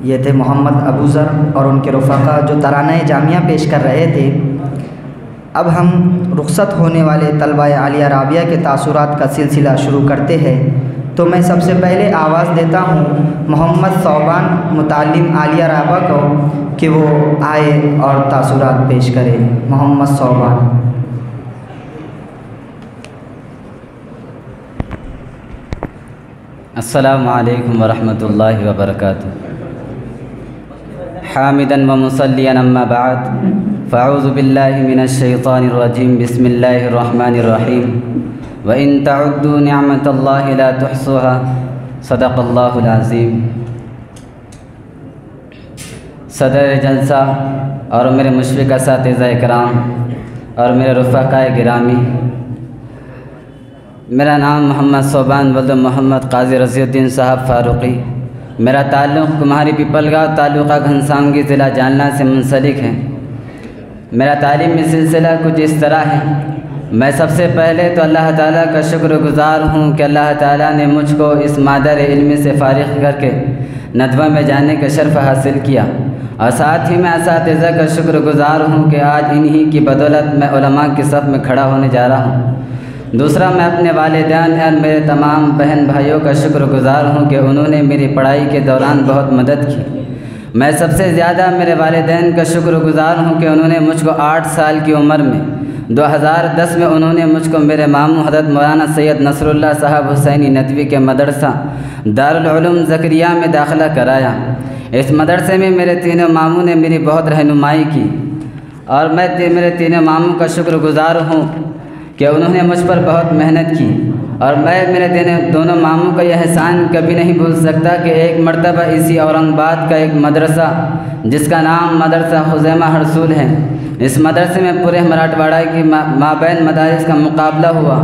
یہ تھے محمد ابو ذر اور ان کے رفقا جو ترانہ جامعہ پیش کر رہے تھے۔ اب ہم رخصت ہونے والے طلبہ عالیہ رابعہ کے تاثرات کا سلسلہ شروع کرتے ہیں، تو میں سب سے پہلے آواز دیتا ہوں محمد ثوبان متعلم عالیہ رابعہ کو کہ وہ آئے اور تاثرات پیش کرے۔ محمد ثوبان۔ السلام علیکم ورحمۃ اللہ وبرکاتہ۔ حامدا ومصلیا اما بعد فاعوذ باللہ من الشیطان الرجیم بسم اللہ الرحمن الرحیم وَإِن تَعُدُّوا نِعْمَةَ اللَّهِ لَا تُحْصُوهَا صدق اللہ العظیم۔ صدر جلسہ اور میرے مشفق اساتذہ اکرام اور میرے رفقائے گرامی، میرا نام محمد ثوبان ولد محمد قاضی رضی الدین صاحب فاروقی۔ میرا تعلق کمہاری پیپل گاؤں تعلقہ گھنسانگی ضلع جالنہ سے منسلک ہے۔ میرا تعلیمی سلسلہ کچھ اس طرح ہے۔ میں سب سے پہلے تو اللہ تعالیٰ کا شکر گزار ہوں کہ اللہ تعالیٰ نے مجھ کو اس مادر علم سے فارغ کر کے ندوہ میں جانے کا شرف حاصل کیا، اور ساتھ ہی میں اساتذہ کا شکر گزار ہوں کہ آج انہی کی بدولت میں علماء کی صف میں کھڑا ہونے جا رہا ہوں۔ دوسرا، میں اپنے والدین اور میرے تمام بہن بھائیوں کا شکر گزار ہوں کہ انہوں نے میری پڑھائی کے دوران بہت مدد کی۔ میں سب سے زیادہ میرے والدین کا شکر گزار ہوں کہ انہوں نے مجھ کو 8 سال کی عمر میں 2010 میں انہوں نے مجھ کو میرے ماموں حضرت مولانا سید نصر اللہ صاحب حسینی ندوی کے مدرسہ دارالعلوم زکریا میں داخلہ کرایا۔ اس مدرسے میں میرے تینوں ماموں نے میری بہت رہنمائی کی، اور میں میرے تینوں ماموں کا شکر گزار ہوں کہ انہوں نے مجھ پر بہت محنت کی، اور میں میرے دونوں ماموں کا یہ احسان کبھی نہیں بھول سکتا کہ ایک مرتبہ اسی اورنگ آباد کا ایک مدرسہ جس کا نام مدرسہ خزیمہ ہرسول ہے، اس مدرسے میں پورے مراٹھواڑہ کی مابین مدارس کا مقابلہ ہوا۔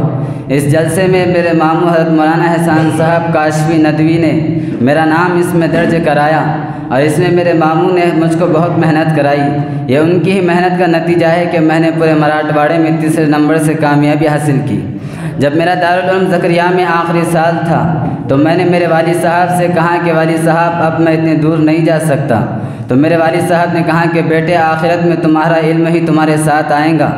اس جلسے میں میرے ماموں حضرت مولانا احسان صاحب کاشفی ندوی نے میرا نام اس میں درج کرایا، اور اس میں میرے ماموں نے مجھ کو بہت محنت کرائی۔ یہ ان کی ہی محنت کا نتیجہ ہے کہ میں نے پورے مراٹھواڑے میں تیسرے نمبر سے کامیابی حاصل کی۔ جب میرا دارالعلوم زکریا میں آخری سال تھا تو میں نے میرے والد صاحب سے کہا کہ والد صاحب اب میں اتنے دور نہیں جا سکتا، تو میرے والد صاحب نے کہا کہ بیٹے آخرت میں تمہارا علم ہی تمہارے ساتھ آئے گا۔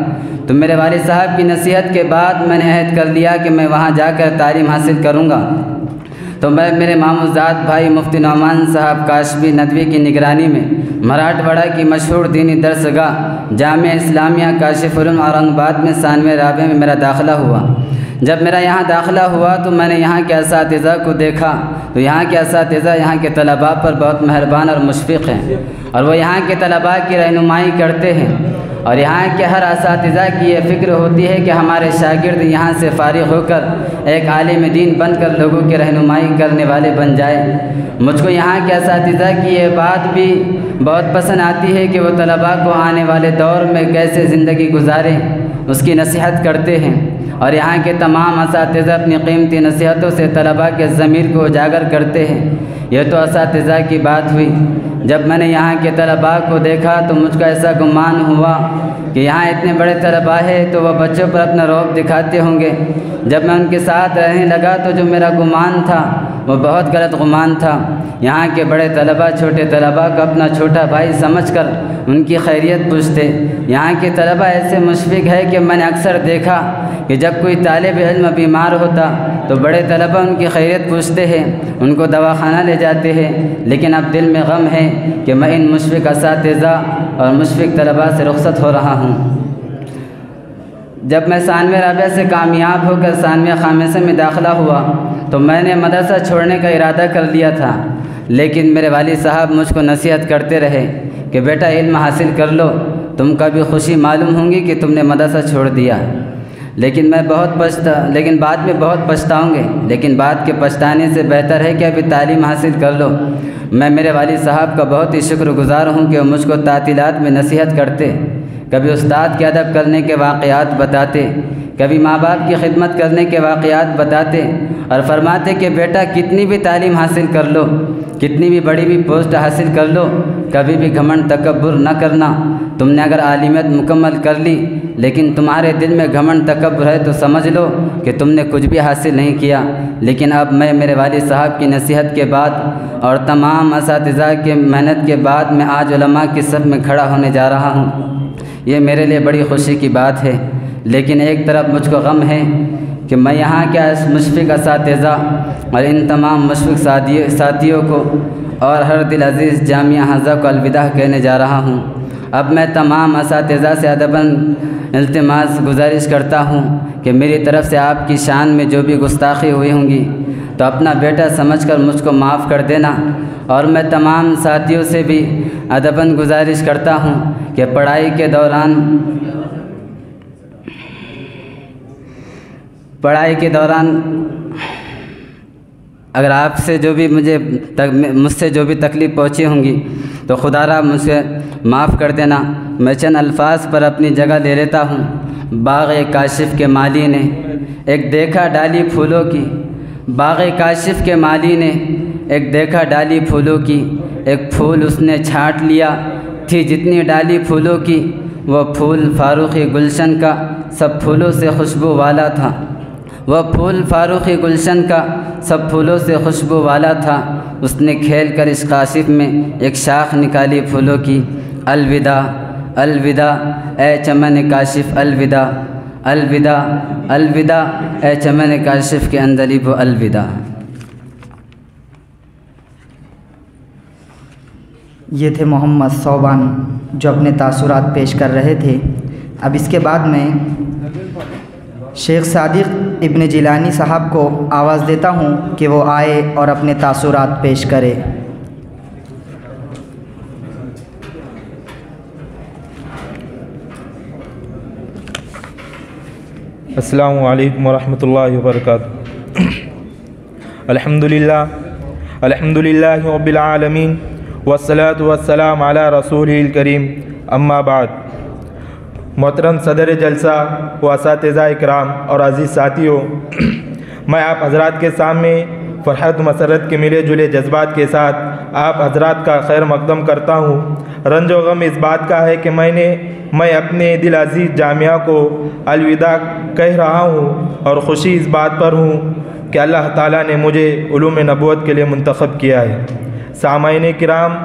تو میرے والد صاحب کی نصیحت کے بعد میں نے عہد کر لیا کہ میں وہاں جا کر تعلیم حاصل کروں گا۔ تو میں میرے ماموزاد بھائی مفتی نعمان صاحب کاشفی ندوی کی نگرانی میں مراٹھواڑہ کی مشہور دینی درسگاہ جامعہ اسلامیہ کاشف علوم اورنگ آباد میں ثانوی رابع میں میرا داخلہ ہوا۔ جب میرا یہاں داخلہ ہوا تو میں نے یہاں کے اساتذہ کو دیکھا، تو یہاں کے اساتذہ یہاں کے طلباء پر بہت مہربان اور مشفق ہیں، اور وہ یہاں کے طلباء کی رہنمائی کرتے ہیں، اور یہاں کے ہر اساتذہ کی یہ فکر ہوتی ہے کہ ہمارے شاگرد یہاں سے فارغ ہو کر ایک عالم دین بن کر لوگوں کی رہنمائی کرنے والے بن جائے۔ مجھ کو یہاں کے اساتذہ کی یہ بات بھی بہت پسند آتی ہے کہ وہ طلباء کو آنے والے دور میں کیسے زندگی گزاریں اس کی نصیحت کرتے ہیں، اور یہاں کے تمام اساتذہ اپنی قیمتی نصیحتوں سے طلباء کے ضمیر کو اجاگر کرتے ہیں۔ یہ تو اساتذہ کی بات ہوئی۔ جب میں نے یہاں کے طلباء کو دیکھا تو مجھ کا ایسا گمان ہوا کہ یہاں اتنے بڑے طلباء ہیں تو وہ بچوں پر اپنا رعب دکھاتے ہوں گے۔ جب میں ان کے ساتھ رہنے لگا تو جو میرا گمان تھا وہ بہت غلط گمان تھا۔ یہاں کے بڑے طلباء چھوٹے طلباء کو اپنا چھوٹا بھائی سمجھ کر ان کی خیریت پوچھتے۔ یہاں کے طلباء ایسے مشفق ہے کہ میں نے اکثر دیکھا کہ جب کوئی طالب علم بیمار ہوتا تو بڑے طلباء ان کی خیریت پوچھتے ہیں، ان کو دواخانہ لے جاتے ہیں، لیکن اب دل میں غم ہے کہ میں ان مشفق اساتذہ اور مشفق طلباء سے رخصت ہو رہا ہوں۔ جب میں ثانوی رابعہ سے کامیاب ہو کر ثانوی خامسہ میں داخلہ ہوا تو میں نے مدرسہ چھوڑنے کا ارادہ کر لیا تھا، لیکن میرے والد صاحب مجھ کو نصیحت کرتے رہے کہ بیٹا علم حاصل کر لو، تم کا بھی خوشی معلوم ہوں گی کہ تم نے مدرسہ چھوڑ دیا۔ لیکن بعد میں بہت پچھتاؤں گے، لیکن بعد کے پچھتانے سے بہتر ہے کہ ابھی تعلیم حاصل کر لو۔ میں میرے والد صاحب کا بہت ہی شکر گزار ہوں کہ وہ مجھ کو تعطیلات میں نصیحت کرتے، کبھی استاد کے ادب کرنے کے واقعات بتاتے، کبھی ماں باپ کی خدمت کرنے کے واقعات بتاتے، اور فرماتے کہ بیٹا کتنی بھی تعلیم حاصل کر لو، کتنی بھی بڑی بھی پوسٹ حاصل کر لو، کبھی بھی گھمنڈ تکبر نہ کرنا۔ تم نے اگر عالمیت مکمل کر لی لیکن تمہارے دل میں گھمنڈ تکبر ہے تو سمجھ لو کہ تم نے کچھ بھی حاصل نہیں کیا۔ لیکن اب میں میرے والد صاحب کی نصیحت کے بعد اور تمام اساتذہ کے محنت کے بعد میں آج علماء کی صف میں کھڑا ہونے جا رہا ہوں۔ یہ میرے لیے بڑی خوشی کی بات ہے، لیکن ایک طرف مجھ کو غم ہے کہ میں یہاں کے مشفق اساتذہ اور ان تمام مشفق ساتھیوں کو اور ہر دل عزیز جامعہ حمزہ کو الوداع کہنے جا رہا ہوں۔ اب میں تمام اساتذہ سے ادباً التماس گزارش کرتا ہوں کہ میری طرف سے آپ کی شان میں جو بھی گستاخی ہوئی ہوں گی تو اپنا بیٹا سمجھ کر مجھ کو معاف کر دینا۔ اور میں تمام ساتھیوں سے بھی ادباً گزارش کرتا ہوں کہ پڑھائی کے دوران اگر آپ سے جو بھی مجھ سے جو بھی تکلیف پہنچی ہوں گی تو خدا را مجھے معاف کر دینا۔ میں چند الفاظ پر اپنی جگہ لے لیتا ہوں۔ باغ کاشف کے مالی نے ایک دیکھا ڈالی پھولوں کی، باغ کاشف کے مالی نے ایک دیکھا ڈالی پھولوں کی، ایک پھول اس نے چھانٹ لیا، تھی جتنی ڈالی پھولوں کی، وہ پھول فاروقی گلشن کا سب پھولوں سے خوشبو والا تھا، وہ پھول فاروقی گلشن کا سب پھولوں سے خوشبو والا تھا۔ اس نے کھیل کر اس کاشف میں ایک شاخ نکالی پھولوں کی۔ الوداع الوداع اے چمن کاشف، الوداع الوداع الوداع اے چمن کاشف کے اندلیب و الوداع۔ یہ تھے محمد صوبان جو اپنے تاثرات پیش کر رہے تھے۔ اب اس کے بعد میں شیخ صادق ابن جیلانی صاحب کو آواز دیتا ہوں کہ وہ آئے اور اپنے تاثرات پیش کرے۔ السلام علیکم ورحمۃ اللہ وبرکاتہ۔ الحمدللہ رب العالمین والصلاة والسلام علی رسولہ الکریم، اما بعد۔ محترم صدر جلسہ و اساتذہ اکرام اور عزیز ساتھیوں، میں آپ حضرات کے سامنے فرحت و مسرت کے ملے جلے جذبات کے ساتھ آپ حضرات کا خیر مقدم کرتا ہوں۔ رنج و غم اس بات کا ہے کہ میں اپنے دل عزیز جامعہ کو الوداع کہہ رہا ہوں، اور خوشی اس بات پر ہوں کہ اللہ تعالیٰ نے مجھے علوم نبوت کے لیے منتخب کیا ہے۔ سامعین کرام،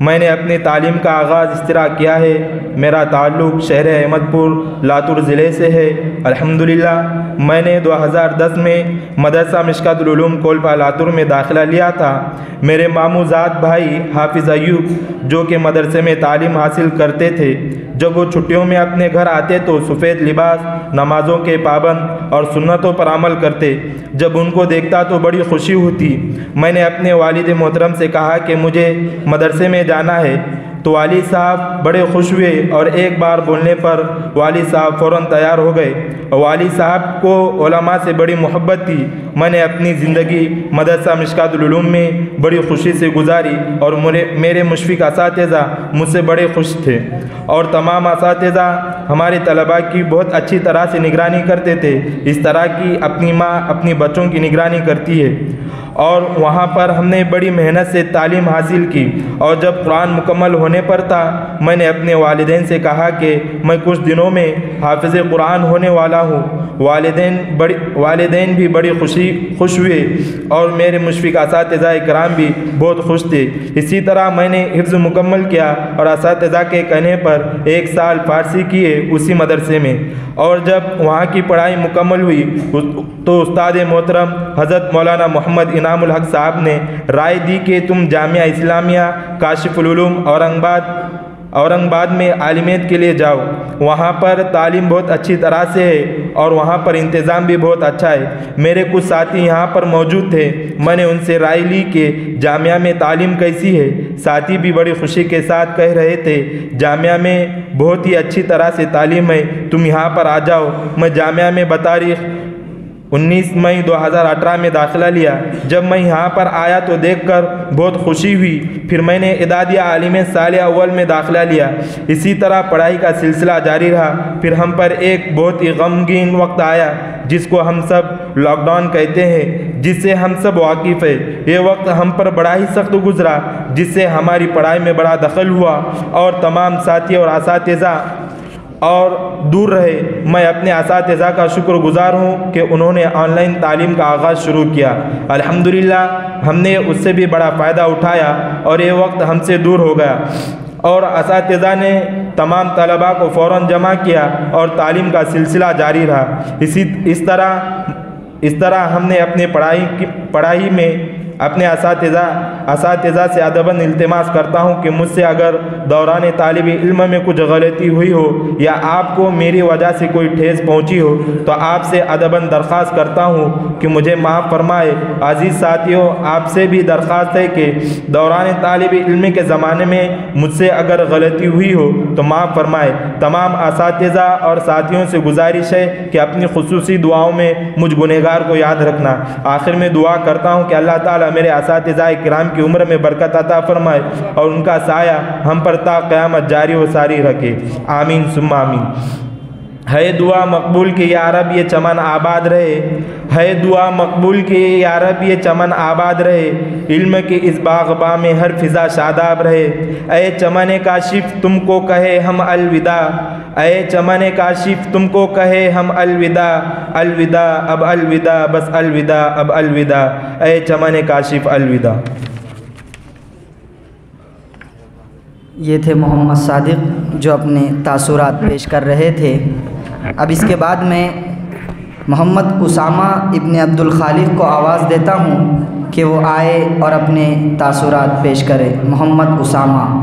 میں نے اپنی تعلیم کا آغاز اس طرح کیا ہے۔ میرا تعلق شہر احمد پور لاتور ضلع سے ہے۔ الحمدللہ میں نے 2010 میں مدرسہ مشکات العلوم کولپا لاتور میں داخلہ لیا تھا۔ میرے ماموزاد بھائی حافظ ایوب جو کہ مدرسے میں تعلیم حاصل کرتے تھے، جب وہ چھٹیوں میں اپنے گھر آتے تو سفید لباس، نمازوں کے پابند اور سنتوں پر عمل کرتے۔ جب ان کو دیکھتا تو بڑی خوشی ہوتی۔ میں نے اپنے والد محترم سے کہا کہ مجھے مدرسے میں جانا ہے، تو والد صاحب بڑے خوش ہوئے اور ایک بار بولنے پر والد صاحب فوراً تیار ہو گئے۔ والد صاحب کو علماء سے بڑی محبت تھی۔ میں نے اپنی زندگی مدرسہ مشکات العلوم میں بڑی خوشی سے گزاری، اور میرے مشفق اساتذہ مجھ سے بڑے خوش تھے، اور تمام اساتذہ ہمارے طلباء کی بہت اچھی طرح سے نگرانی کرتے تھے، اس طرح کی اپنی ماں اپنی بچوں کی نگرانی کرتی ہے۔ اور وہاں پر ہم نے بڑی محنت سے تعلیم حاصل کی، اور جب قرآن مکمل ہونے پر تھا، میں نے اپنے والدین سے کہا کہ میں کچھ دنوں میں حافظ قرآن ہونے والا ہوں۔ والدین بھی بڑی خوش ہوئے، اور میرے مشفق اساتذہ کرام بھی بہت خوش تھے۔ اسی طرح میں نے حفظ مکمل کیا، اور اساتذہ کے کہنے پر 1 سال فارسی کیے اسی مدرسے میں۔ اور جب وہاں کی پڑھائی مکمل ہوئی تو استاد محترم حضرت مولانا محمد انعام الحق صاحب نے رائے دی کہ تم جامعہ اسلامیہ کاشف العلوم اورنگ آباد میں عالمیت کے لیے جاؤ، وہاں پر تعلیم بہت اچھی طرح سے ہے، اور وہاں پر انتظام بھی بہت اچھا ہے۔ میرے کچھ ساتھی یہاں پر موجود تھے، میں نے ان سے رائے لی کہ جامعہ میں تعلیم کیسی ہے۔ ساتھی بھی بڑی خوشی کے ساتھ کہہ رہے تھے جامعہ میں بہت ہی اچھی طرح سے تعلیم ہے، تم یہاں پر آ جاؤ۔ میں جامعہ میں بتاریخ 19 مئی 2018 میں داخلہ لیا۔ جب میں یہاں پر آیا تو دیکھ کر بہت خوشی ہوئی۔ پھر میں نے اعدادیہ عالمیت سال اول میں داخلہ لیا۔ اسی طرح پڑھائی کا سلسلہ جاری رہا۔ پھر ہم پر ایک بہت ہی غمگین وقت آیا، جس کو ہم سب لاک ڈاؤن کہتے ہیں۔ جس سے ہم سب واقف ہیں۔ یہ وقت ہم پر بڑا ہی سخت گزرا، جس سے ہماری پڑھائی میں بڑا دخل ہوا اور تمام ساتھی اور اساتذہ اور دور رہے۔ میں اپنے اساتذہ کا شکر گزار ہوں کہ انہوں نے آن لائن تعلیم کا آغاز شروع کیا۔ الحمدللہ ہم نے اس سے بھی بڑا فائدہ اٹھایا اور یہ وقت ہم سے دور ہو گیا، اور اساتذہ نے تمام طلباء کو فوراً جمع کیا اور تعلیم کا سلسلہ جاری رہا۔ اس طرح ہم نے اپنے پڑھائی میں اپنے اساتذہ سے ادباً التماس کرتا ہوں کہ مجھ سے اگر دوران طالب علم میں کچھ غلطی ہوئی ہو یا آپ کو میری وجہ سے کوئی ٹھیس پہنچی ہو تو آپ سے ادباً درخواست کرتا ہوں کہ مجھے معاف فرمائے۔ عزیز ساتھیوں، آپ سے بھی درخواست ہے کہ دوران طالب علم کے زمانے میں مجھ سے اگر غلطی ہوئی ہو تو معاف فرمائے۔ تمام اساتذہ اور ساتھیوں سے گزارش ہے کہ اپنی خصوصی دعاؤں میں مجھ گنہگار کو یاد رکھنا۔ آخر میں دعا کرتا ہوں کہ اللہ تعالیٰ میرے اساتذہ کرام کی عمر میں برکت عطا فرمائے اور ان کا سایہ ہم پر تا قیامت جاری و ساری رکھے، آمین ثم آمین۔ ہے دعا مقبول کہ یا رب یہ چمن آباد رہے، ہے دعا مقبول کہ یا رب یہ چمن آباد رہے، علم کے اس باغباں میں ہر فضا شاداب رہے۔ اے چمن کاشف تم کو کہے ہم الوداع، اے چمن کاشف تم کو کہے ہم الوداع، الوداع اب الوداع بس الوداع اب الوداع، اے چمن کاشف الوداع۔ یہ تھے محمد صادق جو اپنے تاثرات پیش کر رہے تھے۔ اب اس کے بعد میں محمد اسامہ ابن عبد الخالق کو آواز دیتا ہوں کہ وہ آئے اور اپنے تاثرات پیش کرے۔ محمد اسامہ۔